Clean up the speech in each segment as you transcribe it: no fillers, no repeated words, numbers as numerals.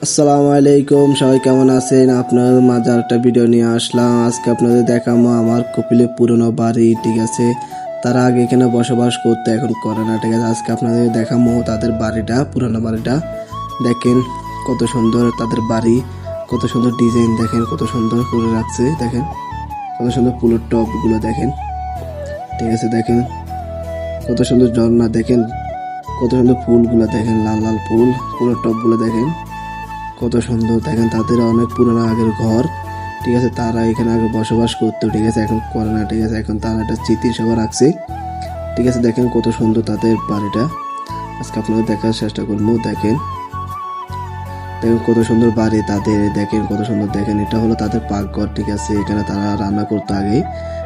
আসসালামু আলাইকুম, সবাই কেমন আছেন? আপনাদের মাঝে একটা ভিডিও নিয়ে আসলাম। আজকে আপনাদের দেখাবো আমার কপিলের পুরনো বাড়ি। ঠিক আছে, তারা আগে এখানে বসবাস করতে, এখন করে না। ঠিক আছে, আজকে আপনাদের দেখাবো তাদের বাড়িটা, পুরনো বাড়িটা। দেখেন কত সুন্দর তাদের বাড়ি, কত সুন্দর ডিজাইন, দেখেন কত সুন্দর করে রাখছে, দেখেন কত সুন্দর ফুলের টবগুলো দেখেন। ঠিক আছে, দেখেন কত সুন্দর ঝর্ণা, দেখেন কত সুন্দর ফুলগুলো দেখেন, লাল লাল ফুল, ফুলের টবগুলো দেখেন কত সুন্দর। দেখেন তাদের অনেক পুরনো আগের ঘর। ঠিক আছে, তারা এখানে আগে বসবাস করতো। ঠিক আছে, এখন করে না। ঠিক আছে, এখন তারা একটা স্মৃতি হিসেবে রাখছে। ঠিক আছে, দেখেন কত সুন্দর তাদের বাড়িটা। আজকে আপনাদের দেখার চেষ্টা করবো। দেখেন দেখেন কত সুন্দর বাড়ি তাদের, দেখেন কত সুন্দর। দেখেন এটা হলো তাদের পাকঘর। ঠিক আছে, এখানে তারা রান্না করতো আগে।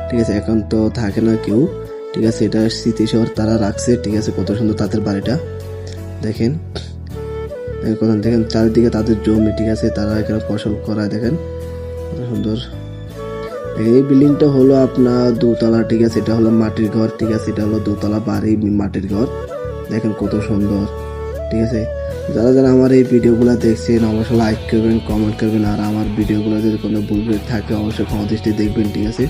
ঠিক আছে, এখন তো থাকে না কেউ। ঠিক আছে, এটা স্মৃতি শহর তারা রাখছে। ঠিক আছে, কত সুন্দর তাদের বাড়িটা দেখেন। দেখেন চারিদিকে তাদের জমি। ঠিক আছে, তারা এখানে ফসল করায়, দেখেন কত সুন্দর। এই বিল্ডিংটা হলো আপনার দোতলা। ঠিক আছে, এটা হলো মাটির ঘর। ঠিক আছে, এটা হলো দোতলা বাড়ি, মাটির ঘর। দেখেন কত সুন্দর। ঠিক আছে, যারা যারা আমার এই ভিডিওগুলো দেখছেন অবশ্যই লাইক করবেন, কমেন্ট করবেন। আর আমার ভিডিওগুলো যদি কোনো ভুল থাকে অবশ্যই ক্ষমা দৃষ্টি দেখবেন। ঠিক আছে,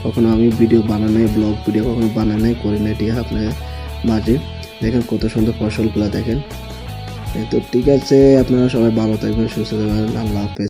কখনো আমি ভিডিও বানানোই, ব্লগ ভিডিও কখনো বানানোই করি না। ঠিক আছে, আপনার মাঝে দেখেন কত সুন্দর ফসলগুলো দেখেন। তো ঠিক আছে, আপনারা সবাই ভালো থাকবেন, সুস্থ থাকবেন। আল্লাহ হাফেজ।